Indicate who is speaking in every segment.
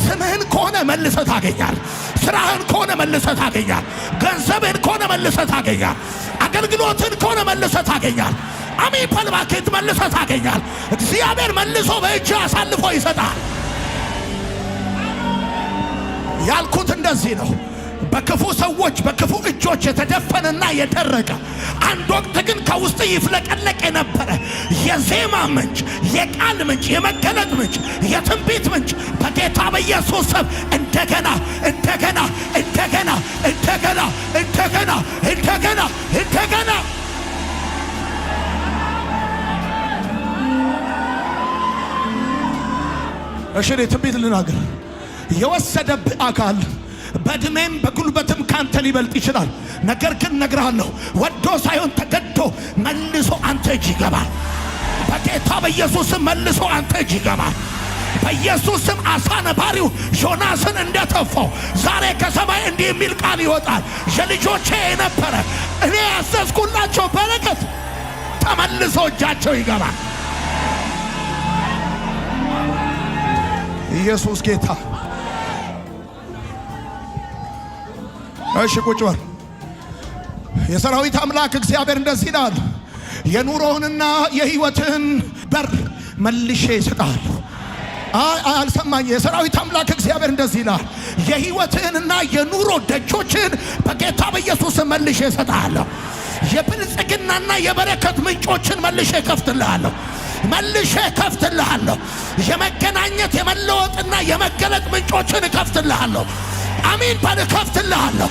Speaker 1: ስምህን ከሆነ መልሰህ ታገኛለህ። ስራህን ከሆነ መልሰህ ታገኛለህ። ገንዘብህን ከሆነ መልሰህ ታገኛለህ። አገልግሎትን ከሆነ መልሰህ ታገኛለህ። አሜን ፈልባከት መልሰህ ታገኛለህ። እግዚአብሔር መልሶ በእጅ አሳልፎ ይሰጣል። ያልኩት እንደዚህ ነው። በክፉ ሰዎች በክፉ እጆች የተደፈነና የደረቀ አንድ ወቅት ግን ከውስጥ ይፍለቀለቅ የነበረ የዜማ ምንጭ፣ የቃል ምንጭ፣ የመገለጥ ምንጭ፣ የትንቢት ምንጭ በጌታ በኢየሱስ ስም እንደገና እንደገና እንደገና እንደገና እንደገና እንደገና እንደገና እሺ ትንቢት ልናገር። የወሰደብህ አካል በእድሜም በጉልበትም ካንተ ሊበልጥ ይችላል። ነገር ግን ነግርሃለሁ፣ ወዶ ሳይሆን ተገዶ መልሶ አንተ እጅ ይገባል። በጌታ በኢየሱስም መልሶ አንተ እጅ ይገባል። በኢየሱስም አሳ ነባሪው ዮናስን እንደተፋው ዛሬ ከሰማይ እንዲህ የሚል ቃል ይወጣል። የልጆቼ የነበረ እኔ ያዘዝኩላቸው በረከት ተመልሶ እጃቸው ይገባል። ኢየሱስ ጌታ። እሺ ቁጭ በል። የሰራዊት አምላክ እግዚአብሔር እንደዚህ ይላል፣ የኑሮህንና የህይወትህን በር መልሼ እሰጥሃለሁ። አልሰማኝ? የሰራዊት አምላክ እግዚአብሔር እንደዚህ ይላል፣ የህይወትህንና የኑሮ ደጆችን በጌታ በኢየሱስ መልሼ እሰጥሃለሁ። የብልጽግናና የበረከት ምንጮችን መልሼ እከፍትልሃለሁ። መልሼ እከፍትልሃለሁ። የመገናኘት የመለወጥና የመገለጥ ምንጮችን እከፍትልሃለሁ። አሜን ባለ እከፍትልሃለሁ።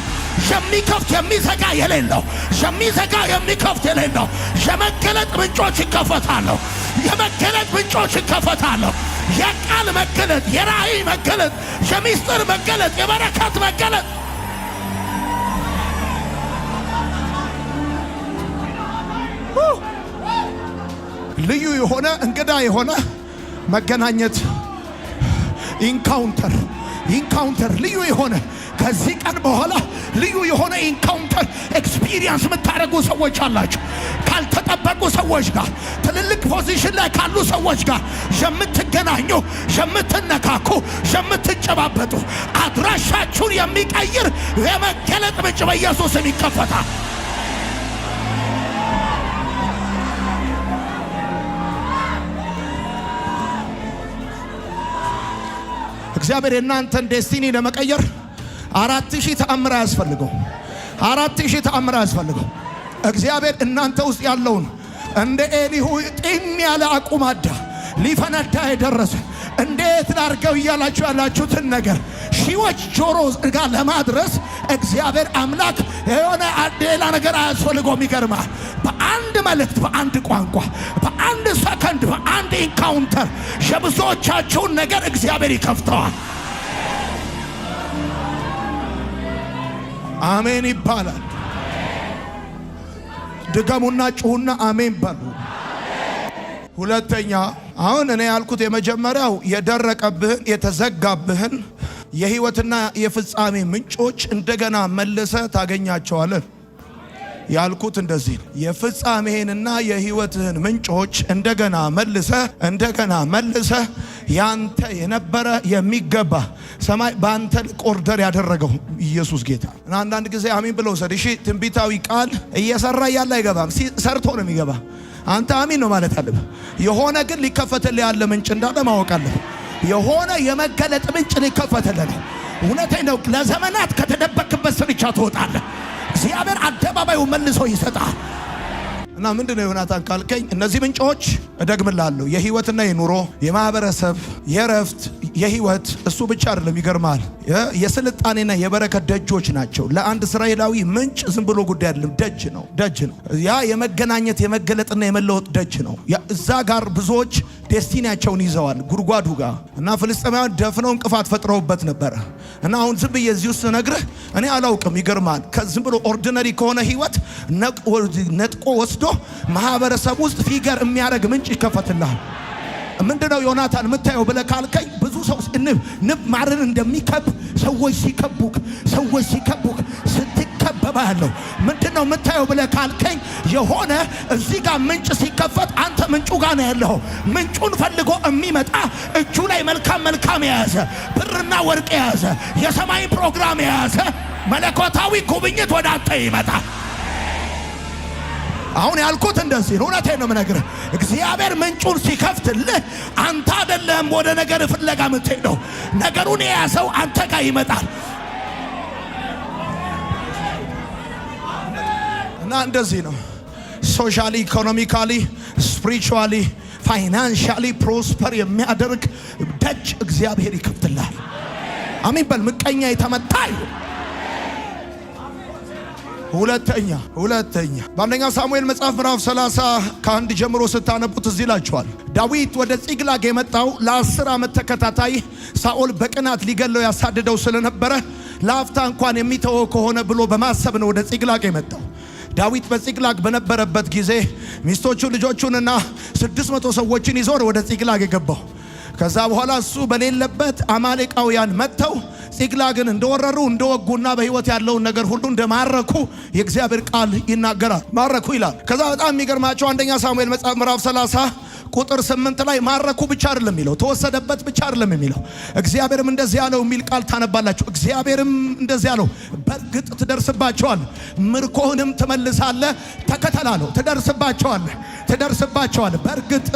Speaker 1: የሚከፍት የሚዘጋ የሌለው፣ የሚዘጋ የሚከፍት የሌለው የመገለጥ ምንጮች ይከፈታሉ። የመገለጥ ምንጮች ይከፈታሉ። የቃል መገለጥ፣ የራእይ መገለጥ፣ የሚስጥር መገለጥ፣ የበረከት መገለጥ ልዩ የሆነ እንግዳ የሆነ መገናኘት ኢንካውንተር ልዩ የሆነ ከዚህ ቀን በኋላ ልዩ የሆነ ኢንካውንተር ኤክስፒሪየንስ የምታደርጉ ሰዎች አላችሁ። ካልተጠበቁ ሰዎች ጋር፣ ትልልቅ ፖዚሽን ላይ ካሉ ሰዎች ጋር የምትገናኙ፣ የምትነካኩ፣ የምትጨባበጡ አድራሻችሁን የሚቀይር የመገለጥ ምንጭ በኢየሱስም ይከፈታል። እግዚአብሔር የእናንተን ዴስቲኒ ለመቀየር 4000 ተአምር ያስፈልገው። 4000 ተአምር ያስፈልገው። እግዚአብሔር እናንተ ውስጥ ያለውን እንደ ኤሊሁ ጢም ያለ አቁማዳ ሊፈነዳ የደረሰ እንዴት ላርገው እያላችሁ ያላችሁትን ነገር ሺዎች ጆሮ ጋር ለማድረስ እግዚአብሔር አምላክ የሆነ ሌላ ነገር አያስፈልገውም። ይገርማል። በአንድ መልእክት፣ በአንድ ቋንቋ፣ በአንድ ሰከንድ፣ በአንድ ኢንካውንተር የብዙዎቻችሁን ነገር እግዚአብሔር ይከፍተዋል። አሜን ይባላል። ድገሙና ጩሁና አሜን በሉ። ሁለተኛ፣ አሁን እኔ ያልኩት የመጀመሪያው የደረቀብህን የተዘጋብህን የህይወትና የፍጻሜ ምንጮች እንደገና መልሰ ታገኛቸዋለህ ያልኩት እንደዚህ ነው። የፍጻሜህንና የህይወትህን ምንጮች እንደገና መልሰ ያንተ የነበረ የሚገባ ሰማይ ባንተ ኦርደር ያደረገው ኢየሱስ ጌታ። እና አንዳንድ ጊዜ አሜን ብለው ሰድሽ ትንቢታዊ ቃል እየሰራ ያለ አይገባም፣ ሰርቶ ነው የሚገባ። አንተ አሜን ነው ማለት አለብህ። የሆነ ግን ሊከፈትልህ ያለ ምንጭ እንዳለ ማወቅ አለብህ። የሆነ የመገለጥ ምንጭ ሊከፈትልህ ነው። እውነቴን ነው። ለዘመናት ከተደበክበት ስርቻ ትወጣለህ። እግዚአብሔር አደባባዩ መልሶ ይሰጣል። እና ምንድነው ዮናታን ካልከኝ፣ እነዚህ ምንጮች እደግምላለሁ፣ የህይወትና የኑሮ የማህበረሰብ የረፍት የህይወት እሱ ብቻ አይደለም። ይገርማል። የስልጣኔና የበረከት ደጆች ናቸው። ለአንድ እስራኤላዊ ምንጭ ዝም ብሎ ጉዳይ አይደለም፣ ደጅ ነው። ያ የመገናኘት የመገለጥና የመለወጥ ደጅ ነው። እዛ ጋር ብዙዎች ዴስቲኒያቸውን ይዘዋል ጉድጓዱ ጋር እና ፍልስጤማውያን ደፍነው እንቅፋት ፈጥረውበት ነበረ። እና አሁን ዝም ብዬ እዚህ ውስጥ ነግርህ እኔ አላውቅም። ይገርማል። ከዝም ብሎ ኦርዲነሪ ከሆነ ህይወት ነጥቆ ወስዶ ማህበረሰብ ውስጥ ፊገር የሚያደርግ ምንጭ ይከፈትልሃል። ምንድነው ዮናታን የምታየው ብለህ ካልከኝ፣ ብዙ ሰው ንብ ማርን እንደሚከብ ሰዎች ሲከቡክ ስትከበብ ባያለው። ምንድነው የምታየው ብለህ ካልከኝ የሆነ እዚህ ጋር ምንጭ ሲከፈት አንተ ምንጩ ጋር ነው ያለው። ምንጩን ፈልጎ የሚመጣ እጁ ላይ መልካም የያዘ ብርና ወርቅ የያዘ የሰማይ ፕሮግራም የያዘ መለኮታዊ ጉብኝት ወደ አንተ ይመጣል። አሁን ያልኩት እንደዚህ ነው። እውነቴን ነው የምነግርህ። እግዚአብሔር ምንጩን ሲከፍትልህ አንተ አይደለም ወደ ነገር ፍለጋ የምትሄደው። ነገሩን የያዘው አንተ ጋር ይመጣል። እና እንደዚህ ነው ሶሻሊ፣ ኢኮኖሚካሊ፣ ስፒሪቹዋሊ፣ ፋይናንሻሊ ፕሮስፐር የሚያደርግ ደጅ እግዚአብሔር ይከፍትልሃል። አሜን በል። ምቀኛ የተመታ ይሁን። ሁለተኛ በአንደኛ ሳሙኤል መጽሐፍ ምዕራፍ 30 ከ1 ጀምሮ ስታነቡት እዚህ ይላችኋል። ዳዊት ወደ ጺቅላግ የመጣው ለ10 ዓመት ተከታታይ ሳኦል በቅናት ሊገለው ያሳደደው ስለነበረ ለአፍታ እንኳን የሚተወው ከሆነ ብሎ በማሰብ ነው ወደ ጺቅላግ የመጣው። ዳዊት በጺቅላግ በነበረበት ጊዜ ሚስቶቹን ልጆቹንና 600 ሰዎችን ይዞ ወደ ጺቅላግ የገባው። ከዛ በኋላ እሱ በሌለበት አማሌቃውያን መጥተው ጺቅላግን እንደወረሩ እንደወጉና በሕይወት ያለውን ነገር ሁሉ እንደማረኩ የእግዚአብሔር ቃል ይናገራል። ማረኩ ይላል። ከዛ በጣም የሚገርማቸው አንደኛ ሳሙኤል መጽሐፍ ምዕራፍ 30 ቁጥር 8 ላይ ማረኩ ብቻ አይደለም የሚለው፣ ተወሰደበት ብቻ አይደለም የሚለው። እግዚአብሔርም እንደዚህ ያለው የሚል ቃል ታነባላችሁ። እግዚአብሔርም እንደዚህ ያለው በእርግጥ ትደርስባቸዋለህ፣ ምርኮህንም ትመልሳለህ። ተከተላለው። ትደርስባቸዋለህ። በእርግጥ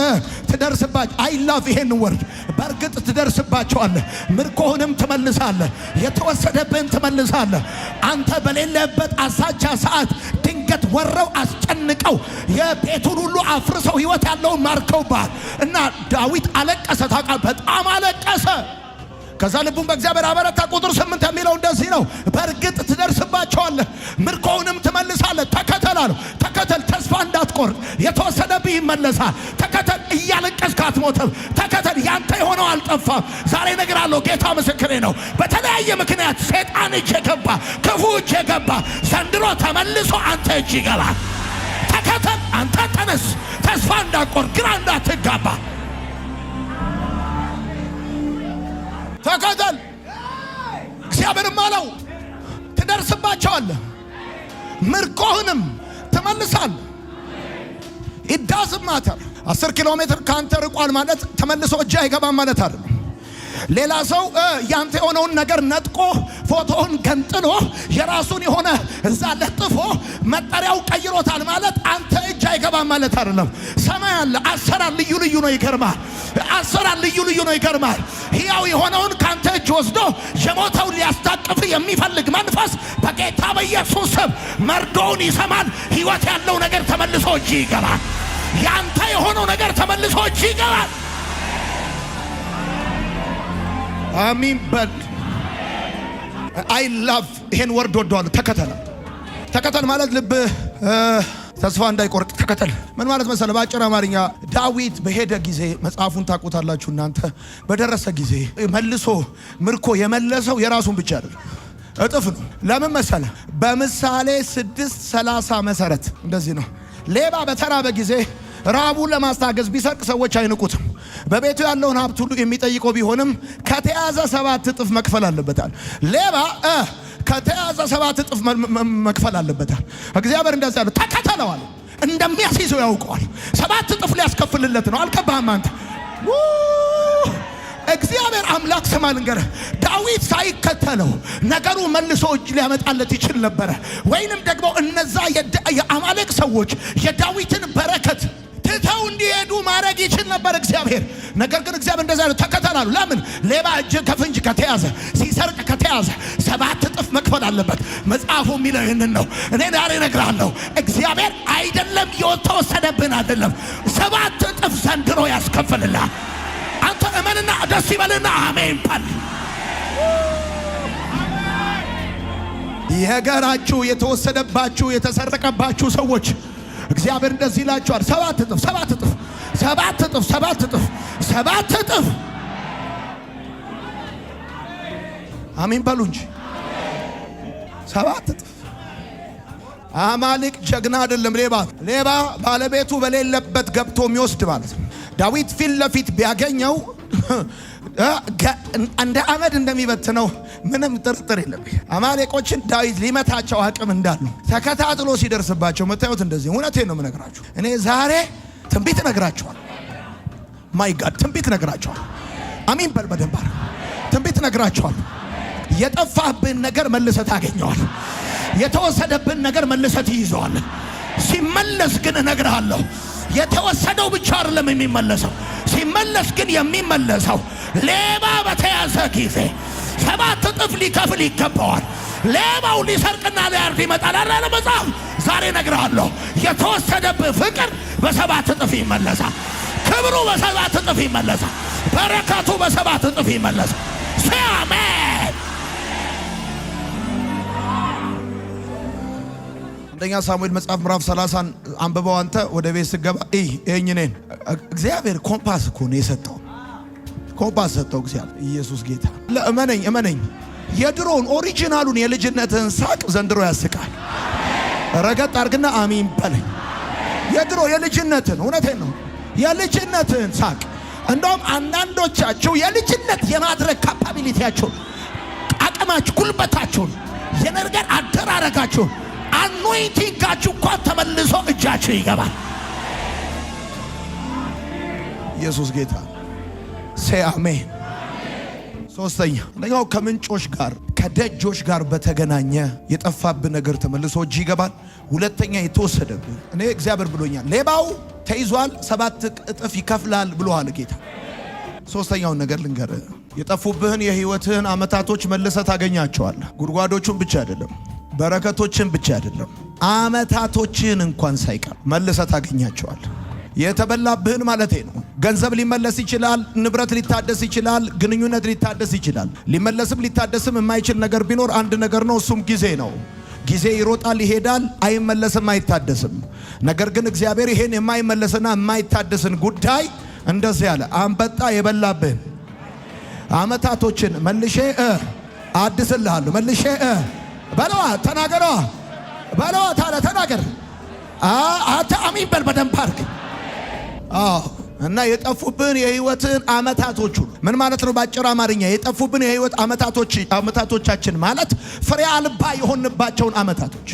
Speaker 1: ትደርስባቸዋለህ። አይ ላቭ ይሄን ወርድ። በእርግጥ ትደርስባቸዋለህ፣ ምርኮህንም ትመልሳለህ፣ የተወሰደብህን ትመልሳለህ። አንተ በሌለበት አሳቻ ሰዓት ድንገት ወረው አስጨንቀው የቤቱን ሁሉ አፍርሰው ሕይወት ያለውን ማርከውባል። እና ዳዊት አለቀሰ። ታውቃለህ፣ በጣም አለቀሰ። ከዛ ልቡን በእግዚአብሔር አበረታ። ቁጥር 8 የሚለው እንደዚህ ነው። በእርግጥ ትደርስባቸዋለህ፣ ምርኮውንም ትመልሳለህ። ተከተላለሁ። ተከተል፣ ተስፋ እንዳትቆርጥ። የተወሰደብህ ይመለሳል። ተከተል፣ እያለቀስክ አትሞትም። ተከተል፣ ያንተ የሆነው አልጠፋም። ዛሬ እነግርሃለሁ፣ ጌታ ምስክሬ ነው። በተለያየ ምክንያት ሰይጣን እጅ የገባ ክፉ እጅ የገባ ዘንድሮ ተመልሶ አንተ እጅ ይገባል። ተከተል፣ አንተ ተነስ። ተስፋ እንዳትቆርጥ፣ ግራ እንዳትጋባ ተከተል። እግዚአብሔርም አለው ትደርስባቸዋለህ፣ ምርኮህንም ትመልሳለህ። it doesn't matter 10 ኪሎ ሜትር ካንተ ርቋል ማለት ተመልሶ እጅ አይገባም ማለት አይደለም። ሌላ ሰው ያንተ የሆነውን ነገር ነጥቆ ፎቶውን ገንጥሎ የራሱን የሆነ እዛ ለጥፎ መጠሪያው ቀይሮታል ማለት አንተ እጅ አይገባም ማለት አይደለም። ሰማይ አለ። አሰራር ልዩ ነው። ይገርማል። አሰራር ልዩ ነው። ይገርማል። ሕያው የሆነውን ካንተ እጅ ወስዶ የሞተውን ሊያስታቅፍ የሚፈልግ መንፈስ በጌታ በኢየሱስ ስም መርዶውን ይሰማል። ሕይወት ያለው ነገር ተመልሶ እጅ ይገባል። ያንተ የሆነው ነገር ተመልሶ እጅ ይገባል። አሚን በል። አይ ላቭ ይሄን ወርድ ወደዋለሁ። ተከተል ማለት ልብ ተስፋ እንዳይቆርጥ ተከተል። ምን ማለት መሰለ? በአጭር አማርኛ ዳዊት በሄደ ጊዜ መጽሐፉን ታውቁታላችሁ እናንተ። በደረሰ ጊዜ መልሶ ምርኮ የመለሰው የራሱን ብቻ አይደለም፣ እጥፍ ነው። ለምን መሰለ? በምሳሌ 6:30 መሰረት እንደዚህ ነው። ሌባ በተራበ ጊዜ ራቡን ለማስታገዝ ቢሰርቅ ሰዎች አይንቁትም። በቤቱ ያለውን ሀብት ሁሉ የሚጠይቀው ቢሆንም ከተያዘ 7 እጥፍ መክፈል አለበታል። ሌባ ከተያዘ 7 እጥፍ መክፈል አለበታል። እግዚአብሔር እንደዛ ያለው ተከተለዋል። እንደሚያስይዘው ያውቀዋል። 7 እጥፍ ሊያስከፍልለት ነው። አልገባህም አንተ? እግዚአብሔር አምላክ ስማ ልንገርህ፣ ዳዊት ሳይከተለው ነገሩ መልሶ እጅ ሊያመጣለት ይችል ነበረ። ወይንም ደግሞ እነዛ የአማሌቅ ሰዎች የዳዊትን በረከት ትተው እንዲሄዱ ማድረግ ይችል ነበር እግዚአብሔር። ነገር ግን እግዚአብሔር እንደዛ ነው፣ ተከተላሉ። ለምን? ሌባ እጅ ከፍንጅ ከተያዘ፣ ሲሰርቅ ከተያዘ 7 እጥፍ መክፈል አለበት። መጽሐፉ የሚለው ይህንን ነው። እኔ ዛሬ እነግርሃለሁ፣ እግዚአብሔር አይደለም የተወሰደብን አይደለም፣ 7 እጥፍ ዘንድሮ ያስከፍልልሃል። አንተ እመንና ደስ ይበልና አሜን በል። የገራችሁ የተወሰደባችሁ የተሰረቀባችሁ ሰዎች እግዚአብሔር እንደዚህ ይላችኋል፣ 7 እጥፍ 7 እጥፍ 7 እጥፍ 7 እጥፍ 7 እጥፍ። አሜን በሉ እንጂ 7 እጥፍ። አማሌቅ ጀግና አይደለም፣ ሌባ ባለቤቱ በሌለበት ገብቶ የሚወስድ ማለት ነው። ዳዊት ፊት ለፊት ቢያገኘው እንደ አመድ እንደሚበትነው ምንም ጥርጥር የለም። አማሌቆችን ዳዊት ሊመታቸው አቅም እንዳሉ ተከታትሎ ሲደርስባቸው መታየት እንደዚህ። እውነቴን ነው የምነግራችሁ። እኔ ዛሬ ትንቢት እነግራችኋለሁ። ማይ ጋድ ትንቢት እነግራችኋለሁ። አሜን በል በደንብ አረ ትንቢት እነግራችኋለሁ። የጠፋህብን ነገር መልሰህ ታገኘዋል። የተወሰደብን ነገር መልሰህ ትይዘዋለህ። ሲመለስ ግን እነግርሃለሁ የተወሰደው ብቻ አይደለም የሚመለሰው። ሲመለስ ግን የሚመለሰው ሌባ በተያዘ ጊዜ 7 እጥፍ ሊከፍል ይገባዋል። ሌባው ሊሰርቅና ሊያርድ ይመጣል አለ መጽሐፍ። ዛሬ እነግርሃለሁ የተወሰደብህ ፍቅር በ7 እጥፍ ይመለሳል። ክብሩ በ7 እጥፍ ይመለሳል። በረከቱ በ7 እጥፍ ይመለሳል። አሜን። አንደኛ ሳሙኤል መጽሐፍ ምዕራፍ 30 አንብበው አንተ ወደ ቤት ስገባ እኔን እግዚአብሔር ኮምፓስ እኮ ነው የሰጠው። ኮምፓስ ሰጠው እግዚአብሔር። ኢየሱስ ጌታ። እመነኝ የድሮውን ኦሪጂናሉን የልጅነትን ሳቅ ዘንድሮ ያስቃል። ረገጥ አርግና አሜን በለኝ። የድሮ የልጅነትን እውነቴን ነው የልጅነትን ሳቅ። እንደውም አንዳንዶቻችሁ የልጅነት የማድረግ ካፓቢሊቲያችሁን፣ አቅማችሁ፣ ጉልበታችሁን፣ የነገር አደራረጋችሁን አኖይንቲንጋችሁ እንኳን ተመልሶ እጃችሁ ይገባል። ኢየሱስ ጌታ። ሴ አሜን። ሶስተኛ እንደኛው ከምንጮች ጋር ከደጆች ጋር በተገናኘ የጠፋብህ ነገር ተመልሶ እጅ ይገባል። ሁለተኛ የተወሰደብህ እኔ እግዚአብሔር ብሎኛል። ሌባው ተይዟል 7 እጥፍ ይከፍላል ብሎሃል ጌታ። ሶስተኛውን ነገር ልንገርህ። የጠፉብህን የህይወትህን አመታቶች መልሰህ ታገኛቸዋለህ። ጉድጓዶቹን ብቻ አይደለም፣ በረከቶችን ብቻ አይደለም፣ አመታቶችን እንኳን ሳይቀር መልሰህ ታገኛቸዋለህ። የተበላብህን ማለቴ ነው። ገንዘብ ሊመለስ ይችላል፣ ንብረት ሊታደስ ይችላል፣ ግንኙነት ሊታደስ ይችላል። ሊመለስም ሊታደስም የማይችል ነገር ቢኖር አንድ ነገር ነው፣ እሱም ጊዜ ነው። ጊዜ ይሮጣል ይሄዳል፣ አይመለስም አይታደስም። ነገር ግን እግዚአብሔር ይሄን የማይመለስና የማይታደስን ጉዳይ እንደዚህ ያለ አንበጣ የበላብህን አመታቶችን መልሼ አድስልሃለሁ። መልሼ በለዋ ተናገረዋ በለዋ ታለ ተናገር አታ አሚን በል በደንብ አድርግ። እና የጠፉብን የህይወትን አመታቶቹ ምን ማለት ነው? ባጭር አማርኛ የጠፉብን የህይወት አመታቶቻችን ማለት ፍሬ አልባ የሆንባቸውን አመታቶች፣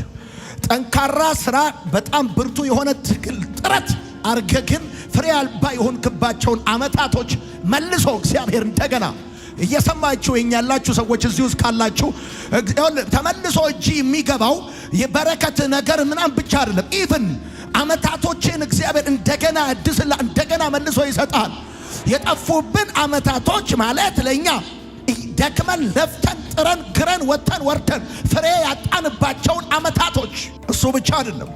Speaker 1: ጠንካራ ስራ፣ በጣም ብርቱ የሆነ ትግል ጥረት አርገህ ግን ፍሬ አልባ የሆንክባቸውን አመታቶች መልሶ እግዚአብሔር እንደገና እየሰማችሁ ያላችሁ ሰዎች እዚህ ውስጥ ካላችሁ ተመልሶ እጅ የሚገባው የበረከት ነገር ምናምን ብቻ አይደለም። ኢቭን አመታቶችን እግዚአብሔር እንደገና እድስላ እንደገና መልሶ ይሰጣል። የጠፉብን አመታቶች ማለት ለኛ ደክመን ለፍተን ጥረን ግረን ወተን ወርተን ፍሬ ያጣንባቸውን አመታቶች እሱ ብቻ አይደለም።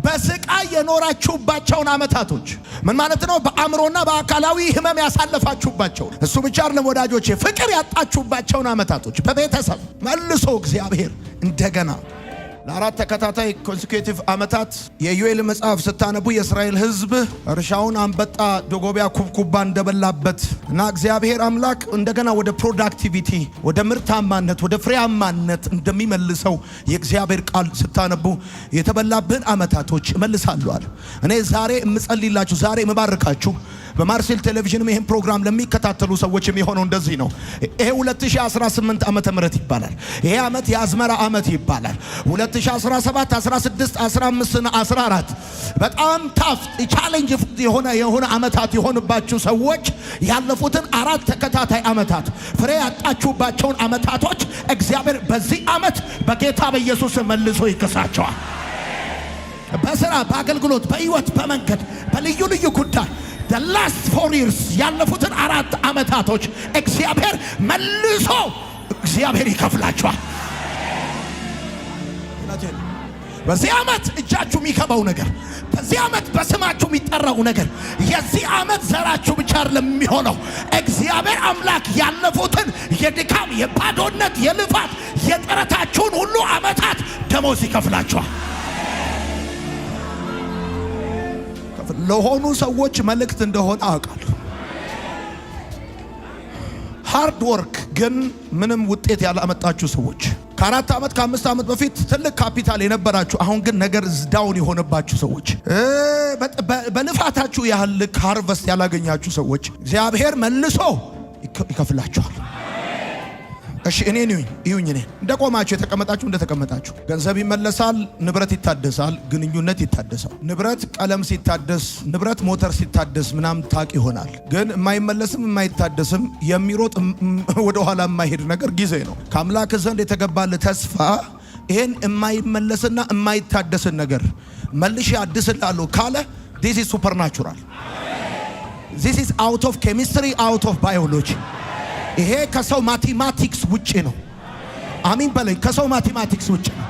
Speaker 1: በስቃይ የኖራችሁባቸውን አመታቶች ምን ማለት ነው? በአእምሮና በአካላዊ ህመም ያሳለፋችሁባቸው እሱ ብቻ አይደለም ወዳጆቼ። ፍቅር ያጣችሁባቸውን አመታቶች በቤተሰብ መልሶ እግዚአብሔር እንደገና ለአራት ተከታታይ ኮንሴኪቲቭ አመታት የኢዩኤል መጽሐፍ ስታነቡ የእስራኤል ህዝብ እርሻውን አንበጣ ደጎቢያ ኩብኩባ እንደበላበት እና እግዚአብሔር አምላክ እንደገና ወደ ፕሮዳክቲቪቲ ወደ ምርታማነት ወደ ፍሬያማነት እንደሚመልሰው የእግዚአብሔር ቃል ስታነቡ የተበላብን አመታቶች እመልሳለሁ አለ። እኔ ዛሬ እምጸልይላችሁ ዛሬ እምባርካችሁ በማርሴል ቴሌቪዥን ይሄን ፕሮግራም ለሚከታተሉ ሰዎች የሚሆነው እንደዚህ ነው። ይሄ 2018 ዓመተ ምህረት ይባላል። ይሄ ዓመት የአዝመራ ዓመት ይባላል። 2017፣ 16፣ 15 እና 14 በጣም ታፍ ቻሌንጅ የሆነ ዓመታት የሆኑባችሁ ሰዎች ያለፉትን 4 ተከታታይ ዓመታት ፍሬ ያጣችሁባቸውን ዓመታቶች እግዚአብሔር በዚህ ዓመት በጌታ በኢየሱስ መልሶ ይክሳቸዋል። በስራ፣ በአገልግሎት፣ በህይወት፣ በመንገድ፣ በልዩ ልዩ ጉዳይ the last 4 years ያለፉትን 4 ዓመታቶች እግዚአብሔር መልሶ እግዚአብሔር ይከፍላቸዋል። በዚህ ዓመት እጃችሁ የሚከባው ነገር፣ በዚህ ዓመት በስማችሁ የሚጠራው ነገር የዚህ ዓመት ዘራችሁ ብቻ አይደለም የሚሆነው። እግዚአብሔር አምላክ ያለፉትን የድካም፣ የባዶነት፣ የልፋት፣ የጥረታችሁን ሁሉ ዓመታት ደሞዝ ይከፍላቸዋል። ለሆኑ ሰዎች መልእክት እንደሆነ አውቃለሁ። ሃርድ ወርክ ግን ምንም ውጤት ያላመጣችሁ ሰዎች፣ ከ4 ዓመት ከ5 ዓመት በፊት ትልቅ ካፒታል የነበራችሁ አሁን ግን ነገር ዳውን የሆነባችሁ ሰዎች፣ በልፋታችሁ ያህል ሃርቨስት ያላገኛችሁ ሰዎች እግዚአብሔር መልሶ ይከፍላችኋል። እሺ እኔን ይሁኝ እኔ እንደቆማችሁ የተቀመጣችሁ እንደተቀመጣችሁ ገንዘብ ይመለሳል፣ ንብረት ይታደሳል፣ ግንኙነት ይታደሳል። ንብረት ቀለም ሲታደስ፣ ንብረት ሞተር ሲታደስ ምናምን ታቅ ይሆናል። ግን የማይመለስም የማይታደስም የሚሮጥ ወደ ኋላ የማይሄድ ነገር ጊዜ ነው። ከአምላክ ዘንድ የተገባልህ ተስፋ ይሄን የማይመለስና የማይታደስን ነገር መልሼ አድስላለሁ ካለ this is supernatural. this is out of chemistry, out of biology. ይሄ ከሰው ማቴማቲክስ ውጪ ነው። አሜን በለኝ። ከሰው ማቴማቲክስ ውጪ ነው።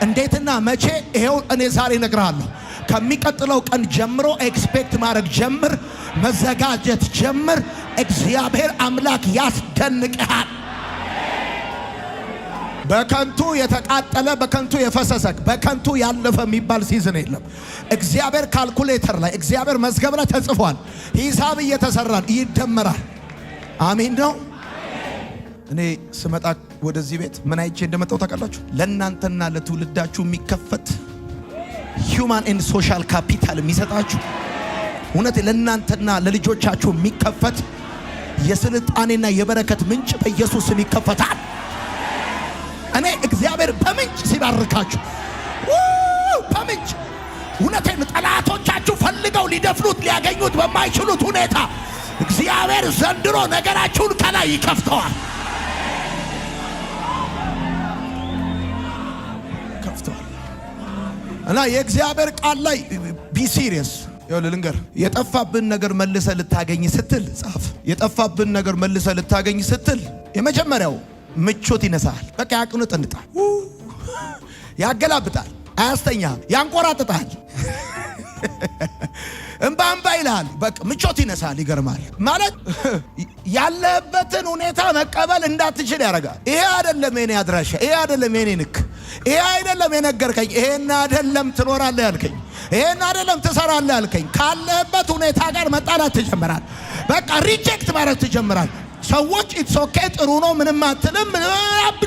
Speaker 1: እንዴትና መቼ? ይሄው እኔ ዛሬ እነግርሃለሁ። ከሚቀጥለው ቀን ጀምሮ ኤክስፔክት ማድረግ ጀምር፣ መዘጋጀት ጀምር። እግዚአብሔር አምላክ ያስደንቅሃል። በከንቱ የተቃጠለ በከንቱ የፈሰሰ በከንቱ ያለፈ የሚባል ሲዝን የለም። እግዚአብሔር ካልኩሌተር ላይ እግዚአብሔር መዝገብ ላይ ተጽፏል። ሂሳብ እየተሰራል፣ ይደመራል። አሜን ነው። እኔ ስመጣ ወደዚህ ቤት ምን አይቼ እንደመጣው ታውቃላችሁ? ለእናንተና ለትውልዳችሁ የሚከፈት ሂውማን ኤንድ ሶሻል ካፒታል የሚሰጣችሁ እውነት ለእናንተና ለልጆቻችሁ የሚከፈት የስልጣኔና የበረከት ምንጭ በኢየሱስ ስም ይከፈታል። እኔ እግዚአብሔር በምንጭ ሲባርካችሁ በምንጭ እውነቴን ጠላቶቻችሁ ፈልገው ሊደፍኑት ሊያገኙት በማይችሉት ሁኔታ እግዚአብሔር ዘንድሮ ነገራችሁን ከላይ ይከፍተዋል። እና የእግዚአብሔር ቃል ላይ ቢ ሲሪየስ ልንገር። የጠፋብን ነገር መልሰ ልታገኝ ስትል ጻፍ። የጠፋብን ነገር መልሰ ልታገኝ ስትል የመጀመሪያው ምቾት ይነሳል። በቃ ያቅኑጥንጣል፣ ያገላብጣል፣ አያስተኛል፣ ያንቆራጥጣል፣ እንባ ይላል። በቃ ምቾት ይነሳል። ይገርማል ማለት ያለበትን ሁኔታ መቀበል እንዳትችል ያደርጋል። ይሄ አይደለም የኔ አድራሻ፣ ይሄ አይደለም የኔ ንክ፣ ይሄ አይደለም የነገርከኝ፣ ይሄን አይደለም ትኖራለህ ያልከኝ፣ ይሄን አይደለም ትሰራለህ ያልከኝ። ካለበት ሁኔታ ጋር መጣላት ትጀምራል። በቃ ሪጀክት ማድረግ ትጀምራል። ሰዎች ኢትስ ኦኬ ጥሩ ነው ምንም አትልም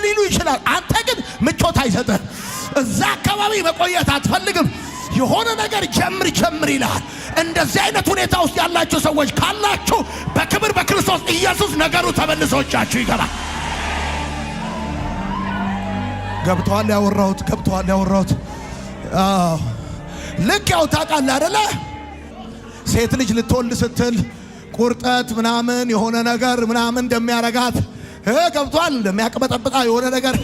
Speaker 1: ሊሉ ይችላል። አንተ ግን ምቾት አይሰጥህ። እዛ አካባቢ መቆየት አትፈልግም። የሆነ ነገር ጀምር ይላል። እንደዚህ አይነት ሁኔታ ውስጥ ያላችሁ ሰዎች ካላችሁ በክብር በክርስቶስ ኢየሱስ ነገሩ ተመልሶቻችሁ ይገባል። ገብቷል ያወራሁት ልክ ያው ታውቃለህ አይደለ? ሴት ልጅ ልትወልድ ስትል ቁርጠት ምናምን የሆነ ነገር ምናምን እንደሚያረጋት ገብቷል። እንደሚያቀበጠብጣ የሆነ ነገር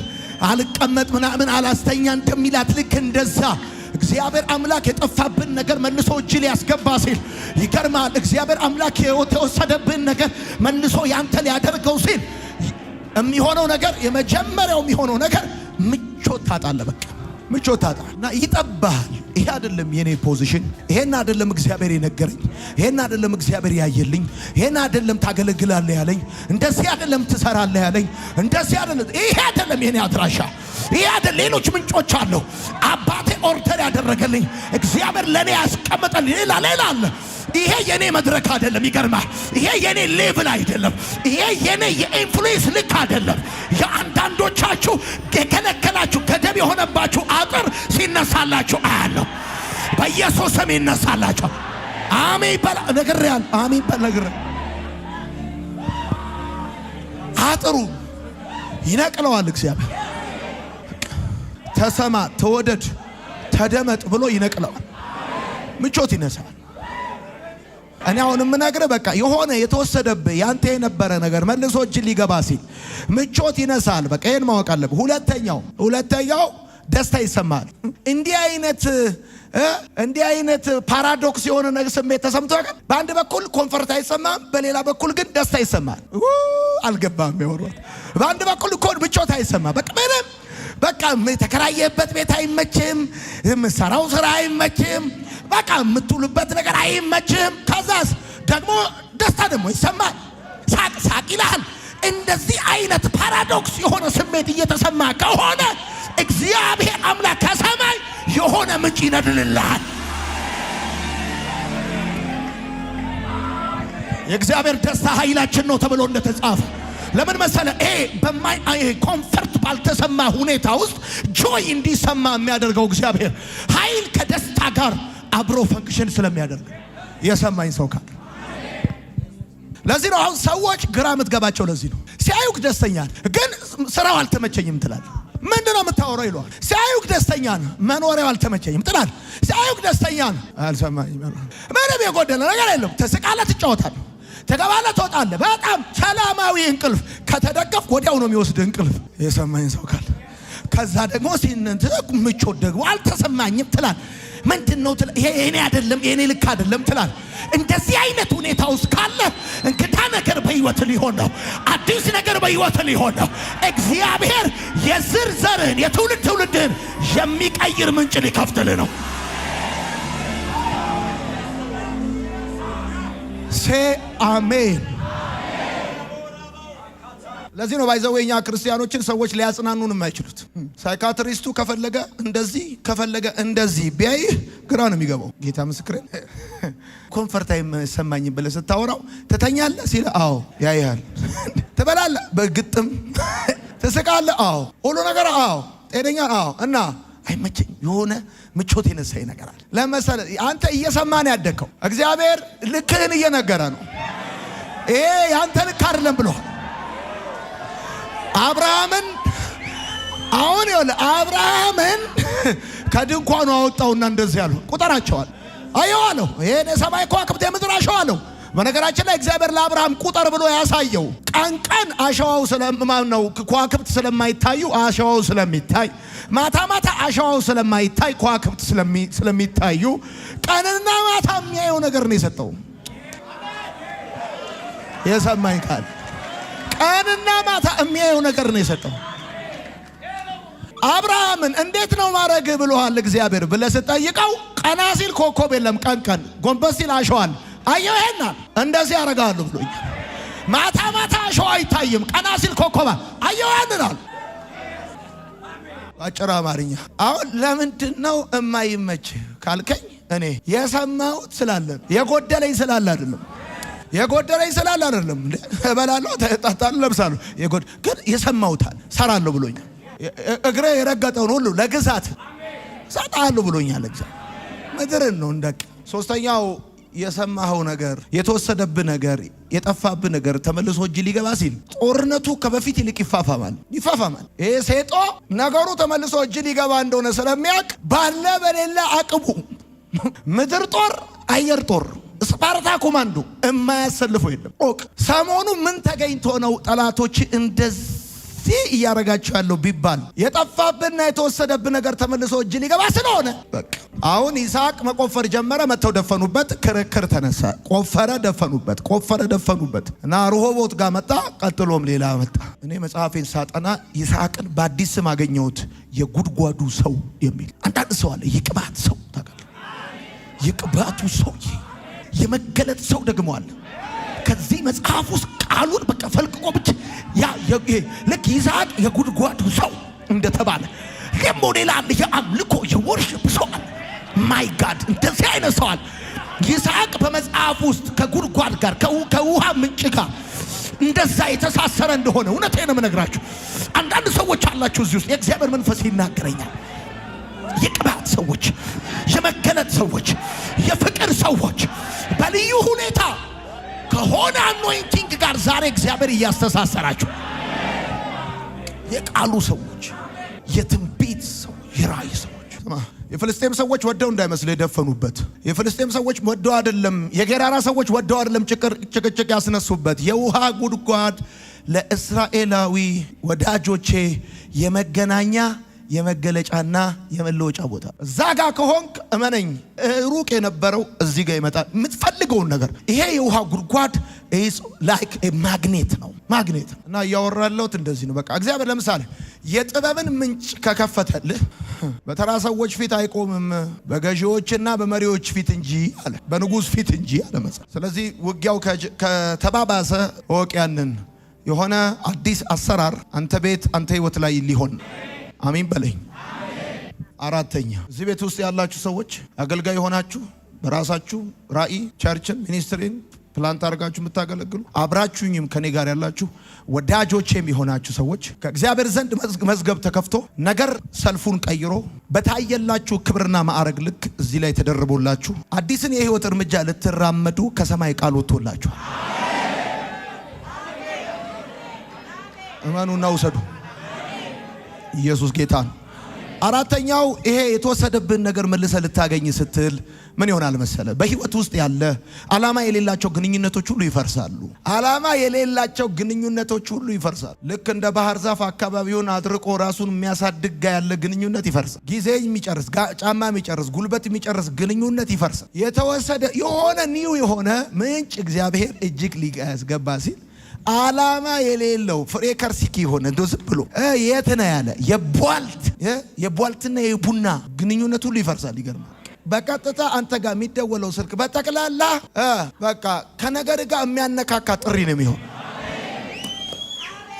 Speaker 1: አልቀመጥ ምናምን አላስተኛ እንደሚላት ልክ እንደዛ እግዚአብሔር አምላክ የጠፋብን ነገር መልሶ እጅ ሊያስገባ ሲል ይገርማል። እግዚአብሔር አምላክ የተወሰደብን ነገር መልሶ ያንተ ሊያደርገው ሲል የሚሆነው ነገር የመጀመሪያው የሚሆነው ነገር ምቾት ታጣለህ። በቃ ምቾት ታጣና ይጠባሃል። ይሄ አይደለም የኔ ፖዚሽን፣ ይሄን አይደለም እግዚአብሔር የነገረኝ፣ ይሄን አይደለም እግዚአብሔር ያየልኝ፣ ይሄን አይደለም ታገለግላለህ ያለኝ፣ እንደዚህ አይደለም ትሰራለህ ያለኝ፣ እንደዚህ አይደለም፣ ይሄ አይደለም የኔ አድራሻ፣ ይሄ አይደለም። ሌሎች ምንጮች አሉ። አባቴ ኦርደር ያደረገልኝ እግዚአብሔር ለኔ ያስቀመጠልኝ ሌላ አለ። ይሄ የኔ መድረክ አይደለም። ይገርማል። ይሄ የኔ ሌቭል አይደለም። ይሄ የኔ የኢንፍሉዌንስ ልክ አይደለም። የአንዳንዶቻችሁ የከለከላችሁ ገደብ የሆነባችሁ አጥር ሲነሳላችሁ አያለሁ። በኢየሱስ ስም ይነሳላችሁ። አሜን በል ነግሬያለሁ። አሜን በል ነግሬያለሁ። አጥሩ ይነቅለዋል እግዚአብሔር። ተሰማ፣ ተወደድ፣ ተደመጥ ብሎ ይነቅለዋል። ምቾት ይነሳል። እኔ አሁን የምነግርህ በቃ የሆነ የተወሰደብህ ያንተ የነበረ ነገር መልሶ እጅ ሊገባ ሲል ምቾት ይነሳል። በቃ ይሄን ማወቅ አለብህ። ሁለተኛው ደስታ ይሰማል። እንዲህ አይነት ፓራዶክስ የሆነ ነገር ስሜት ተሰምቶ ያውቃል? በአንድ በኩል ኮንፈርት አይሰማም፣ በሌላ በኩል ግን ደስታ ይሰማል። አልገባም ያወራሁት። በአንድ በኩል እኮ ምቾት አይሰማም። በቃ ምንም በቃ የተከራየበት ቤት አይመችም፣ የምትሰራው ስራ አይመችም፣ በቃ የምትውልበት ነገር አይመችም። ከዛስ ደግሞ ደስታ ደግሞ ይሰማል። ሳቅ ይልሃል። እንደዚህ አይነት ፓራዶክስ የሆነ ስሜት እየተሰማ ከሆነ እግዚአብሔር አምላክ ከሰማይ የሆነ ምንጭ ይነድልልሃል። የእግዚአብሔር ደስታ ኃይላችን ነው ተብሎ እንደተጻፈ ለምን መሰለ? ኮንፈርት ባልተሰማ ሁኔታ ውስጥ ጆይ እንዲሰማ የሚያደርገው እግዚአብሔር ኃይል ከደስታ ጋር አብሮ ፈንክሽን ስለሚያደርግ የሰማኝ ሰው ካለ ለዚህ ነው አሁን ሰዎች ግራ የምትገባቸው። ለዚህ ነው ሲያዩክ ደስተኛ ግን ስራው አልተመቸኝም ትላለህ። ምንድነው የምታወራው ይሏል። ሲያዩክ ደስተኛ መኖሪያው አልተመቸኝም ትላለህ። ሲያዩክ ደስተኛ አልሰማኝም። ምንም የጎደለ ነገር የለም። ትስቃለህ፣ ትጫወታለህ፣ ትገባለህ፣ ትወጣለህ። በጣም ሰላማዊ እንቅልፍ ከተደገፍ ወዲያው ነው የሚወስድ እንቅልፍ። የሰማኝ ሰው ካለ ከዛ ደግሞ ሲንንት ምቾት ደግሞ አልተሰማኝም ትላል። ምንድነው ትላል? ይሄ የኔ አይደለም፣ የኔ ልክ አይደለም ትላል። እንደዚህ አይነት ሁኔታ ውስጥ ካለ እንግዳ ነገር በህይወት ሊሆን ነው። አዲስ ነገር በህይወት ሊሆን ነው። እግዚአብሔር የዝርዘርን የትውልድን የሚቀይር ምንጭ ሊከፍትልህ ነው። ሴ አሜን። ለዚህ ነው ባይዘወኛ ክርስቲያኖችን ሰዎች ሊያጽናኑን የማይችሉት። ሳይካትሪስቱ ከፈለገ እንደዚህ ከፈለገ እንደዚህ ቢያይ ግራ ነው የሚገባው። ጌታ ምስክሬን ኮንፈርት አይሰማኝ ብለህ ስታወራው ትተኛለህ ሲል አዎ ያያል። ትበላለህ በግጥም ትስቃለህ አዎ ሁሉ ነገር አዎ ጤነኛ አዎ እና አይመቸኝ የሆነ ምቾት የነሳኝ ነገር አለ። ለምሳሌ አንተ እየሰማን ያደከው እግዚአብሔር ልክህን እየነገረ ነው። ይሄ ያንተ ልክ አይደለም ብሎ አብርሃምን አሁን ይኸውልህ አብርሃምን ከድንኳኑ አወጣውና እንደዚህ ያለው ቁጠራቸዋል አየዋለሁ። ይሄን የሰማይ ከዋክብት የምድር አሸዋ አለው። በነገራችን ላይ እግዚአብሔር ለአብርሃም ቁጠር ብሎ ያሳየው ቀን ቀን አሸዋው ስለማን ነው? ከዋክብት ስለማይታዩ አሸዋው ስለሚታይ፣ ማታ ማታ አሸዋው ስለማይታይ ከዋክብት ስለሚታዩ ቀንና ማታ የሚያየው ነገር ነው የሰጠው። የሰማይ ቃል ቀንና ማታ የሚያየው ነገር ነው የሰጠው። አብርሃምን እንዴት ነው ማድረግ ብሎሃል እግዚአብሔር ብለህ ስትጠይቀው ቀና ሲል ኮከብ የለም፣ ቀን ቀን ጎንበስ ሲል አሸዋል አየው። ይሄና እንደዚህ ያደርጋሉ ብሎኛል። ማታ ማታ አሸዋ አይታይም፣ ቀና ሲል ኮከብ አየው ያንናል። አጭር አማርኛ አሁን ለምንድን ነው የማይመች ካልከኝ እኔ የሰማሁት ስላለ የጎደለኝ ስላለ አይደለም። የጎደለኝ ስላለ አይደለም። እበላለሁ፣ እጠጣለሁ፣ ለብሳለሁ። ግን የሰማሁታል ሰራለሁ ብሎኛል። እግሬ የረገጠውን ሁሉ ለግዛት ሰጣለሁ ብሎኛል እግዚአብሔር። ምድርን ነው እንደቅ። ሶስተኛው የሰማኸው ነገር የተወሰደብህ ነገር የጠፋብህ ነገር ተመልሶ እጅ ሊገባ ሲል ጦርነቱ ከበፊት ይልቅ ይፋፋማል። ይሄ ሴጦ ነገሩ ተመልሶ እጅ ሊገባ እንደሆነ ስለሚያውቅ ባለ በሌላ አቅሙ ምድር ጦር፣ አየር ጦር፣ ስፓርታ ኮማንዶ የማያሰልፈው የለም። ሰሞኑ ምን ተገኝቶ ነው ጠላቶች እንደዚህ እያረጋቸው ያለው ቢባል የጠፋብና የተወሰደብህ ነገር ተመልሶ እጅ ሊገባ ስለሆነ በቃ አሁን ይስሐቅ መቆፈር ጀመረ። መተው ደፈኑበት። ክርክር ተነሳ። ቆፈረ፣ ደፈኑበት እና ርሆቦት ጋር መጣ። ቀጥሎም ሌላ መጣ። እኔ መጽሐፌን ሳጠና ይስሐቅን በአዲስ ስም አገኘሁት፣ የጉድጓዱ ሰው የሚል። አንዳንድ ሰው አለ የቅባት ሰው ታውቃለህ። የቅባቱ ሰው የመገለጥ ሰው ደግሞ አለ። ከዚህ መጽሐፍ ውስጥ ቃሉን በቃ ፈልቅቆ ብቻ ልክ ይስሐቅ የጉድጓዱ ሰው እንደተባለ ደግሞ ሌላ አለ የአምልኮ የወርሽፕ ሰው አለ። ማይ ጋድ እንደዚህ አይነት ሰው አለ። ይስሐቅ በመጽሐፍ ውስጥ ከጉድጓድ ጋር ከውሃ ምንጭ ጋር እንደዛ የተሳሰረ እንደሆነ እውነቴን ነው የምነግራችሁ። አንዳንድ ሰዎች አላችሁ እዚህ ውስጥ የእግዚአብሔር መንፈስ ይናገረኛል። የቅባት ሰዎች፣ የመገለጥ ሰዎች፣ የፍቅር ሰዎች በልዩ ሁኔታ ከሆነ አኖይንቲንግ ጋር ዛሬ እግዚአብሔር እያስተሳሰራችሁ የቃሉ ሰዎች፣ የትንቢት ሰዎች፣ የራእይ ሰዎች። የፍልስጤም ሰዎች ወደው እንዳይመስል የደፈኑበት የፍልስጤም ሰዎች ወደው አይደለም። የጌራራ ሰዎች ወደው አይደለም ጭቅጭቅ ያስነሱበት። የውሃ ጉድጓድ ለእስራኤላዊ ወዳጆቼ የመገናኛ የመገለጫና የመለወጫ ቦታ። እዛ ጋር ከሆንክ እመነኝ ሩቅ የነበረው እዚህ ጋር ይመጣል። የምትፈልገውን ነገር ይሄ የውሃ ጉድጓድ ላይክ ማግኔት ነው እና እያወራለሁት እንደዚህ ነው። በቃ እግዚአብሔር ለምሳሌ የጥበብን ምንጭ ከከፈተልህ በተራ ሰዎች ፊት አይቆምም፣ በገዢዎችና በመሪዎች ፊት እንጂ አለ፣ በንጉሥ ፊት እንጂ አለ መጽሐፍ። ስለዚህ ውጊያው ከተባባሰ ወቅ ያንን የሆነ አዲስ አሰራር አንተ ቤት አንተ ህይወት ላይ ሊሆን አሜን በለኝ። አራተኛ እዚህ ቤት ውስጥ ያላችሁ ሰዎች አገልጋይ ሆናችሁ በራሳችሁ ራእይ ቸርችን ሚኒስትሪን ፕላንት አድርጋችሁ የምታገለግሉ አብራችሁኝም ከኔ ጋር ያላችሁ ወዳጆቼም የሆናችሁ ሰዎች ከእግዚአብሔር ዘንድ መዝገብ ተከፍቶ ነገር ሰልፉን ቀይሮ በታየላችሁ ክብርና ማዕረግ ልክ እዚህ ላይ ተደርቦላችሁ አዲስን የህይወት እርምጃ ልትራመዱ ከሰማይ ቃል ወጥቶላችሁ እመኑና ውሰዱ። ኢየሱስ ጌታ ነው። አራተኛው ይሄ የተወሰደብን ነገር መልሰ ልታገኝ ስትል ምን ይሆናል መሰለ? በህይወት ውስጥ ያለ ዓላማ የሌላቸው ግንኙነቶች ሁሉ ይፈርሳሉ። ዓላማ የሌላቸው ግንኙነቶች ሁሉ ይፈርሳሉ። ልክ እንደ ባህር ዛፍ አካባቢውን አድርቆ ራሱን የሚያሳድግ ጋር ያለ ግንኙነት ይፈርሳል። ጊዜ የሚጨርስ ጫማ የሚጨርስ ጉልበት የሚጨርስ ግንኙነት ይፈርሳል። የተወሰደ የሆነ ኒው የሆነ ምንጭ እግዚአብሔር እጅግ ሊያስገባ ሲል ዓላማ የሌለው ፍሬ ከርሲኪ ሆነ እንደው ዝም ብሎ የት ነው ያለ የቧልትና የቡና ግንኙነት ሁሉ ይፈርሳል። ይገርማል። በቀጥታ አንተ ጋር የሚደወለው ስልክ በጠቅላላ በቃ ከነገር ጋር የሚያነካካ ጥሪ ነው የሚሆን።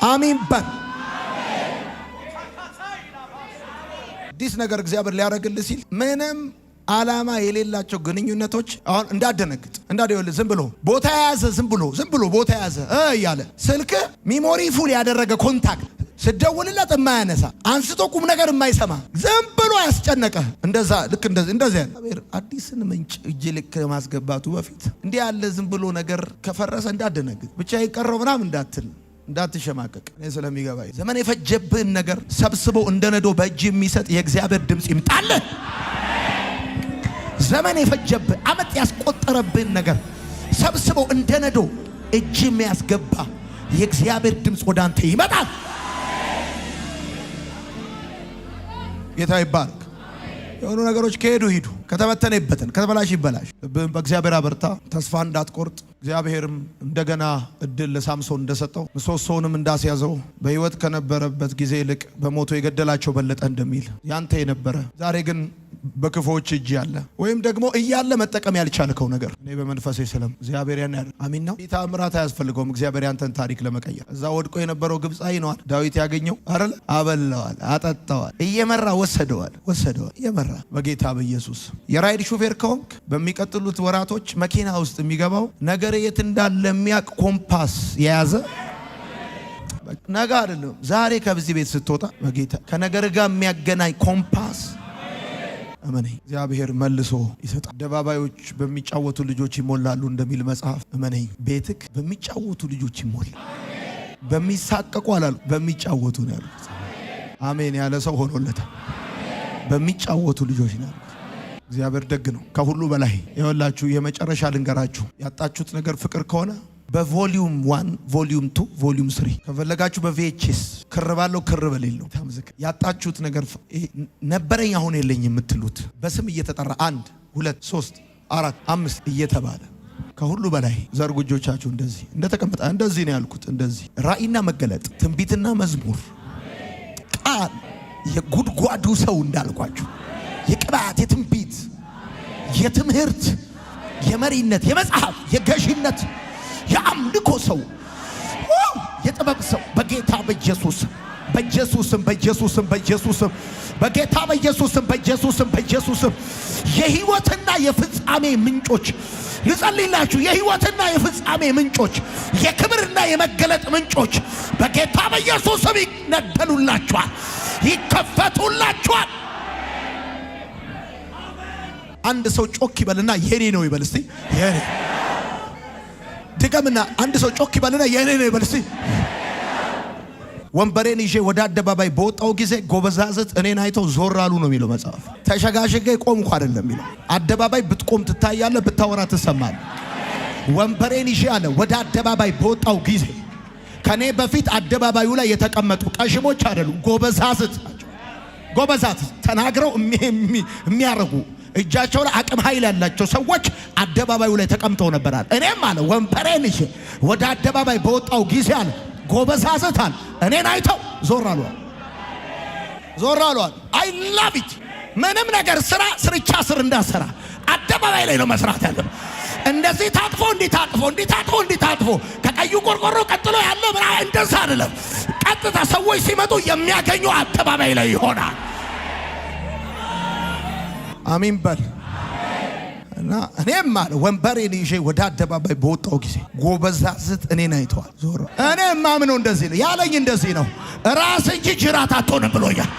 Speaker 1: አሜን በል። አዲስ ነገር እግዚአብሔር ሊያደርግልህ ሲል ምንም ዓላማ የሌላቸው ግንኙነቶች አሁን እንዳደነግጥ እንዳደውልህ ዝም ብሎ ቦታ ያዘ ዝም ብሎ ቦታ ያዘ እያለ ስልክ ሚሞሪ ፉል ያደረገ ኮንታክት ስደውልለት የማያነሳ አንስቶ ቁም ነገር የማይሰማ ዝም ብሎ ያስጨነቀ እንደዛ ልክ እንደዚህ ያለ አዲስን ምንጭ እጅ ልክ ማስገባቱ በፊት እንዲህ ያለ ዝም ብሎ ነገር ከፈረሰ እንዳደነግጥ ብቻ ይቀረው ምናምን እንዳትሸማቀቅ እኔ ስለሚገባኝ ዘመን የፈጀብህን ነገር ሰብስቦ እንደ ነዶ በእጅ የሚሰጥ የእግዚአብሔር ድምጽ ይምጣልህ። ዘመን የፈጀብህ ዓመት ያስቆጠረብህን ነገር ሰብስቦ እንደ ነዶ እጅ የሚያስገባ የእግዚአብሔር ድምጽ ወደ አንተ ይመጣል። ጌታ ይባርክ። የሆኑ ነገሮች ከሄዱ ሂዱ፣ ከተበተነ ይበተን፣ ከተበላሽ ይበላሽ። በእግዚአብሔር አበርታ፣ ተስፋ እንዳትቆርጥ። እግዚአብሔርም እንደገና እድል ለሳምሶን እንደሰጠው ምሰሶውንም እንዳስያዘው በሕይወት ከነበረበት ጊዜ ይልቅ በሞቶ የገደላቸው በለጠ እንደሚል ያንተ የነበረ ዛሬ ግን በክፎች እጅ ያለ ወይም ደግሞ እያለ መጠቀም ያልቻልከው ነገር እኔ በመንፈሴ ሰላም እግዚአብሔር ያን ያለ አሜን ነው። ተአምራት አያስፈልገውም እግዚአብሔር ያንተን ታሪክ ለመቀየር። እዛ ወድቆ የነበረው ግብፃዊ ነው ዳዊት ያገኘው አይደል? አበላዋል፣ አጠጣዋል፣ እየመራ ወሰደዋል እየመራ በጌታ በኢየሱስ። የራይድ ሹፌር ከሆንክ በሚቀጥሉት ወራቶች መኪና ውስጥ የሚገባው ነገር የት እንዳለ የሚያቅ ኮምፓስ የያዘ ነገ አይደለም ዛሬ ከዚህ ቤት ስትወጣ በጌታ ከነገር ጋር የሚያገናኝ ኮምፓስ አሜን እግዚአብሔር መልሶ ይሰጣል። አደባባዮች በሚጫወቱ ልጆች ይሞላሉ እንደሚል መጽሐፍ አሜን። ቤትክ በሚጫወቱ ልጆች ይሞላል። በሚሳቀቁ አላሉ በሚጫወቱ ነው ያሉት። አሜን ያለ ሰው ሆኖለታል። በሚጫወቱ ልጆች ነው። እግዚአብሔር ደግ ነው ከሁሉ በላይ። ይኸውላችሁ የመጨረሻ ልንገራችሁ፣ ያጣችሁት ነገር ፍቅር ከሆነ በቮሊዩም 1 ቮሊዩም 2 ቮሊዩም 3 ከፈለጋችሁ በቪኤችኤስ ክር ባለው ክር በሌለው ታምዝክ ያጣችሁት ነገር ነበረኝ አሁን የለኝ የምትሉት በስም እየተጠራ 1 2 3 4 5 እየተባለ ከሁሉ በላይ ዘርጉ እጆቻችሁ እንደዚህ እንደተቀመጠ እንደዚህ ነው ያልኩት። እንደዚህ ራእይና መገለጥ ትንቢትና መዝሙር ቃል የጉድጓዱ ሰው እንዳልኳችሁ የቅባት የትንቢት የትምህርት የመሪነት የመጽሐፍ የገዢነት የአምልኮ ሰው የጥበብ ሰው በጌታ በኢየሱስም በጌታ በኢየሱስም የህይወትና የፍጻሜ ምንጮች ልጸልይላችሁ። የህይወትና የፍጻሜ ምንጮች የክብርና የመገለጥ ምንጮች በጌታ በኢየሱስም ይነደሉላችኋል፣ ይከፈቱላችኋል። አንድ ሰው ጮክ ይበልና የኔ ነው ይበል እስቲ። የኔ ድገምና አንድ ሰው ጮክ ይበልና የኔ ነው ይበል እስቲ። ወንበሬን ይዤ ወደ አደባባይ በወጣው ጊዜ ጎበዛዝት እኔን አይተው ዞር አሉ ነው የሚለው መጽሐፍ። ተሸጋሽጌ ቆምኩ አይደለም የሚለው። አደባባይ ብትቆም ትታያለህ፣ ብታወራ ትሰማለህ። ወንበሬን ይዤ አለ ወደ አደባባይ በወጣው ጊዜ ከኔ በፊት አደባባዩ ላይ የተቀመጡ ቀሽሞች አይደሉም፣ ጎበዛዝት ተናግረው የሚያረጉ እጃቸው ላይ አቅም ኃይል ያላቸው ሰዎች አደባባዩ ላይ ተቀምጠው ነበራል። እኔም አለ ወንበሬን ይዤ ወደ አደባባይ በወጣው ጊዜ አለ ጎበዛዝት አለ እኔን አይተው ዞር አሏል። አይ ላቭ ኢት። ምንም ነገር ስርቻ ስር እንዳሰራ አደባባይ ላይ ነው መስራት ያለው። እንደዚህ ታጥፎ እንዲታጥፎ ከቀዩ ቆርቆሮ ቀጥሎ ያለ ምና እንደዛ አይደለም። ቀጥታ ሰዎች ሲመጡ የሚያገኙ አደባባይ ላይ ይሆናል። አሜን በል እና እኔም አለ ወንበሬን ይዤ ወደ አደባባይ በወጣው ጊዜ ጎበዛዝት እኔን አይተዋል ዞር። እኔም ማምነው እንደዚህ ነው ያለኝ፣ እንደዚህ ነው ራስ እንጂ ጅራት አትሆንም ብሎኛል።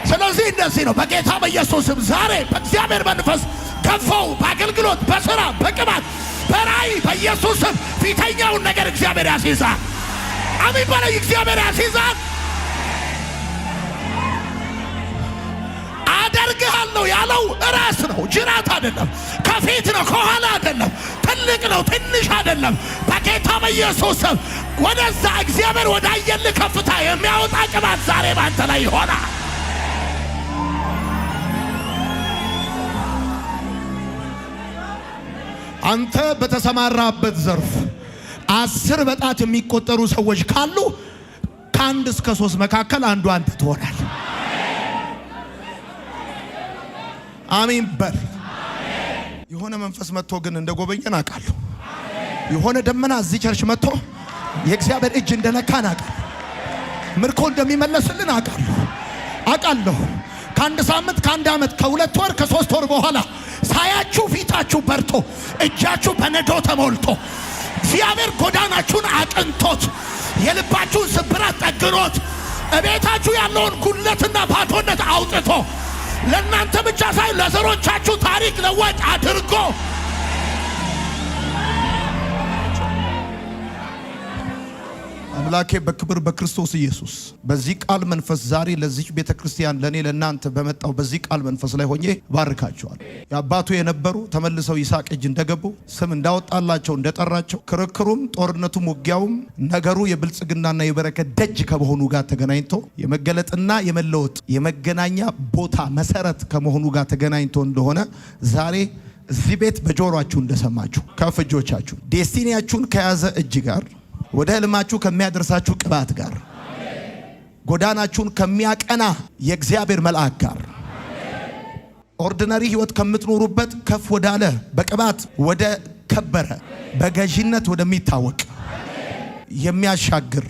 Speaker 1: ስለዚህ እንደዚህ ነው በጌታ በኢየሱስም ዛሬ በእግዚአብሔር መንፈስ ከፈው በአገልግሎት በሥራ በቅባት በራእይ በኢየሱስም ፊተኛውን ነገር እግዚአብሔር ያስይዛል። አሜን በለኝ። እግዚአብሔር ያስይዛል። አደርግሃለሁ ያለው ራስ ነው፣ ጅራት አይደለም። ከፊት ነው፣ ከኋላ አይደለም። ትልቅ ነው፣ ትንሽ አይደለም። በጌታ በኢየሱስ ስም ወደዛ እግዚአብሔር ወዳየልህ ከፍታ የሚያወጣ ቅባት ዛሬ ባንተ ላይ ይሆናል። አንተ በተሰማራበት ዘርፍ 10 በጣት የሚቆጠሩ ሰዎች ካሉ ከ1 እስከ 3 መካከል አንዱ አንተ ትሆናል። አሜን በል። የሆነ መንፈስ መጥቶ ግን እንደጎበኘን አውቃለሁ። የሆነ ደመና እዚህ ቸርች መጥቶ የእግዚአብሔር እጅ እንደነካን አውቃለሁ። ምርኮ እንደሚመለስልን አውቃለሁ። ከ1 ሳምንት፣ ከ1 ዓመት፣ ከ2 ወር፣ ከ3 ወር በኋላ ሳያችሁ ፊታችሁ በርቶ እጃችሁ በነዶ ተሞልቶ እግዚአብሔር ጎዳናችሁን አቅንቶት የልባችሁን ስብራት ጠግኖት እቤታችሁ ያለውን ጉድለትና ባዶነት አውጥቶ ለእናንተ ብቻ ሳይሆን ለዘሮቻችሁ ታሪክ ለዋጭ አድርጎ አምላኬ በክብር በክርስቶስ ኢየሱስ በዚህ ቃል መንፈስ ዛሬ ለዚህ ቤተክርስቲያን ለኔ ለናንተ በመጣው በዚህ ቃል መንፈስ ላይ ሆኜ ባርካቸዋል። የአባቱ የነበሩ ተመልሰው ይስሐቅ እጅ እንደገቡ ስም እንዳወጣላቸው እንደጠራቸው ክርክሩም ጦርነቱም ውጊያውም ነገሩ የብልጽግናና የበረከት ደጅ ከመሆኑ ጋር ተገናኝቶ የመገለጥና የመለወጥ የመገናኛ ቦታ መሰረት ከመሆኑ ጋር ተገናኝቶ እንደሆነ ዛሬ እዚህ ቤት በጆሮአችሁ እንደሰማችሁ ከፍ እጆቻችሁ ዴስቲኒያችሁን ከያዘ እጅ ጋር ወደ ህልማችሁ ከሚያደርሳችሁ ቅባት ጋር ጎዳናችሁን ከሚያቀና የእግዚአብሔር መልአክ ጋር ኦርዲናሪ ህይወት ከምትኖሩበት ከፍ ወዳለ በቅባት ወደ ከበረ በገዢነት ወደሚታወቅ የሚያሻግር